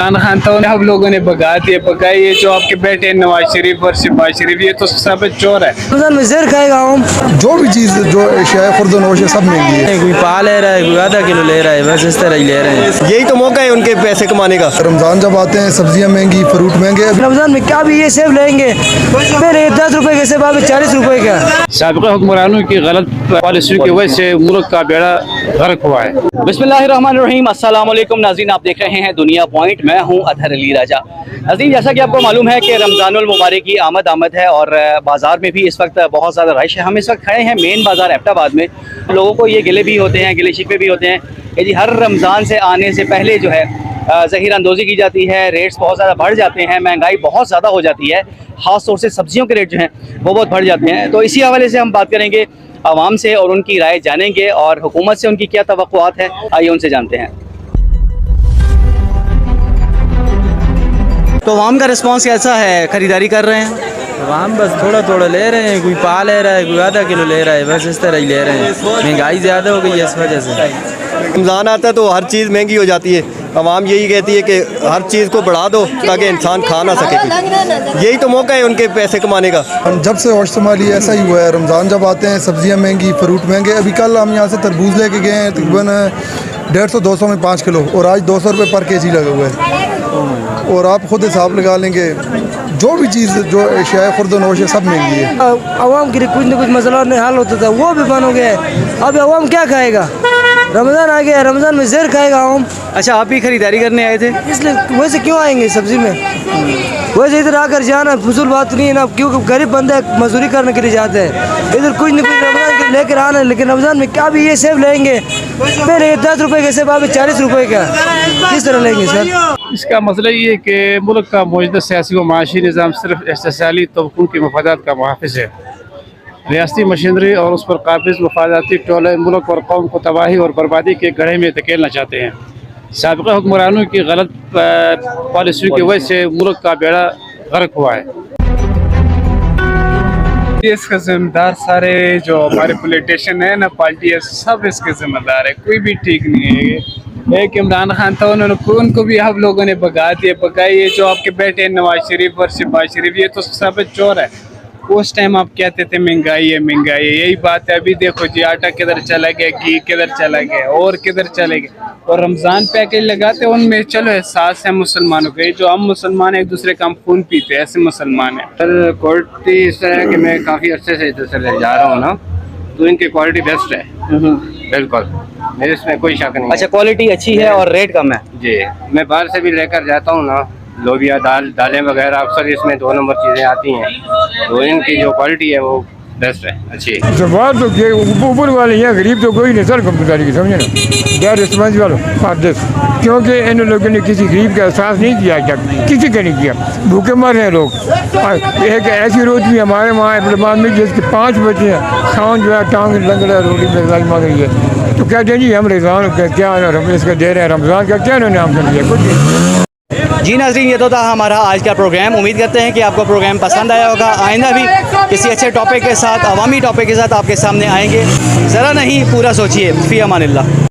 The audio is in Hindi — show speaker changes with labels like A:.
A: खान था उन्हें हम लोगों ने भगा दिए पकाई। ये जो आपके बेटे हैं नवाज शरीफ और शहबाज शरीफ, ये तो सब चोर है।
B: में ज़र खाएगा हम
C: जो भी चीज़ जो शायद खुर्दनोश है सब महंगी है।
B: कोई पा ले रहा है, कोई आधा किलो ले रहा है, बस इस तरह ही ले रहे हैं।
D: यही तो मौका है उनके पैसे कमाने का।
C: रमज़ान जब आते हैं सब्जियां महंगी, फ्रूट महंगे।
B: रमज़ान में क्या भी ये सेब लेंगे, पहले 10 रुपए के सेब अभी 40 रुपए का।
A: साबिक़ा हुक्मरानों की गलत पॉलिसी की वजह से मुल्क का बेड़ा गर्क हुआ है।
E: बिस्मिल्लाहिर्रहमानिर्रहीम, अस्सलाम वालेकुम नाज़रीन, आप देख रहे हैं दुनिया पॉइंट। मैं हूं अतहर अली राजा। नाज़रीन, जैसा कि आपको मालूम है कि रमज़ानुल मुबारक की आमद है और बाज़ार में भी इस वक्त बहुत ज़्यादा रश है। हम इस वक्त खड़े हैं मेन बाज़ार एबटाबाद में। लोगों को ये गिले भी होते हैं, गिले शिकवे भी होते हैं कि जी हर रमज़ान से आने से पहले जो है ज़हीर अंदोज़ी की जाती है, रेट्स बहुत ज़्यादा बढ़ जाते हैं, महंगाई बहुत ज़्यादा हो जाती है, ख़ास तौर से सब्जियों के रेट जो हैं वो बहुत बढ़ जाते हैं। तो इसी हवाले से हम बात करेंगे आवाम से और उनकी राय जानेंगे और हुकूमत से उनकी क्या तवक्कुआत है, आइए उनसे जानते हैं। तो आवाम का रिस्पांस कैसा है, ख़रीदारी कर रहे हैं?
B: हम बस थोड़ा थोड़ा ले रहे हैं, कोई पा ले रहा है, कोई आधा किलो ले रहा है, बस इस तरह ही ले रहे हैं। महंगाई ज़्यादा हो गई है इस वजह से।
D: रमज़ान आता है तो हर चीज़ महंगी हो जाती है। आवाम यही कहती है कि हर चीज़ को बढ़ा दो ताकि इंसान खा ना सके। यही तो मौका है उनके पैसे कमाने का।
C: जब से होश संभाली ऐसा ही हुआ है। रमज़ान जब आते हैं सब्जियां महंगी, फ्रूट महंगे। अभी कल हम यहाँ से तरबूज लेके गए हैं, तकरीबन 150-200 में 5 किलो, और आज 200 रुपये पर केजी लगा हुआ है। और आप खुद हिसाब लगा लेंगे, जो भी चीज़ जो शायद खुर्दनोश है सब महंगी है।
B: आवाम के लिए कुछ न कुछ मसला नहीं हल होता था, वो भी बंद हो गया है। अब आवाम क्या खाएगा? रमज़ान आ गया, रमज़ान में ज़र खाएगा हम।
E: अच्छा, आप भी खरीदारी करने आए थे?
B: इसलिए वैसे क्यों आएंगे सब्जी में? वैसे इधर आकर जाना फजूल बात नहीं है ना, क्योंकि गरीब बंदा मजदूरी करने के लिए जाते हैं। इधर कुछ न कुछ रमज़ान के लेकर आना है, लेकिन रमज़ान में क्या भी ये सेब लेंगे, पहले 10 रुपए के सेब अभी 40 रुपए का, किस तरह लेंगे सर?
A: इसका मसला ये है कि मुल्क का मौजूदा सियासी व माशी निज़ाम सिर्फ इस्तिसाली तबकों के मफादात का मुहाफ़िज़ है। रियासती मशीनरी और उस पर काबिज़ मफादाती टोले मुल्क और कौम को तबाही और बर्बादी के गड्ढे में धकेलना चाहते हैं। साबिक़ा हुक्मरानों की गलत पॉलिसी की वजह से मुल्क का बेड़ा गर्क हुआ है। इसका जिम्मेदार सारे जो हमारे पॉलिटिशियन है ना, पार्टी है, सब इसके जिम्मेदार है, कोई भी ठीक नहीं है। एक इमरान खान था, उनको भी हम लोगों ने भगा दिए पकाई। ये जो आपके बेटे हैं नवाज शरीफ और शहबाज शरीफ, ये तो सब चोर है। उस टाइम आप कहते थे महंगाई है महंगाई है, यही बात है। अभी देखो जी आटा किधर चला गया, घी किधर चला गया और किधर चले गए। और रमज़ान पैकेज लगाते हैं उनमें चलो एहसास है मुसलमानों के, जो हम मुसलमान एक दूसरे का हम खून पीते हैं, ऐसे मुसलमान हैं। सर क्वालिटी इस तरह है कि मैं काफ़ी अर्से से इधर जा रहा हूँ ना, तो इनकी क्वालिटी बेस्ट है। बिल्कुल, मेरे इसमें कोई शक नहीं।
E: अच्छा, क्वालिटी अच्छी है और रेट कम है?
A: जी, मैं बाहर से भी लेकर जाता हूँ ना, लोबिया दालें वगैरह अक्सर इसमें 2 नंबर चीज़ें आती हैं, तो इनकी जो क्वालिटी है वो बेस्ट है, अच्छी है।
F: तो बात तो ऊपर वाले हैं, गरीब तो कोई नहीं सर कम्प्यूटर की, समझे ना, गैर रिस्पॉन्सिबल फादर्स, क्योंकि इन लोगों ने किसी गरीब का एहसास नहीं किया, किसी का नहीं किया। भूखे मर रहे हैं लोग। एक ऐसी रोज भी हमारे वहाँ इब्राहिम में जिसके 5 बच्चे हैं, खान जो है टांग लंगड़ा रोटी में लाज मांग रही है, तो कहते हैं जी हम रमज़ान क्या इसका दे रहे हैं, रमज़ान का क्या इन्होंने हमसे लिया, कुछ नहीं।
E: जी नाज़रीन, ये तो था हमारा आज का प्रोग्राम। उम्मीद करते हैं कि आपको प्रोग्राम पसंद आया होगा। आइंदा भी किसी अच्छे टॉपिक के साथ, अवामी टॉपिक के साथ आपके सामने आएंगे। ज़रा नहीं पूरा सोचिए। फ़ी अमानिल्लाह।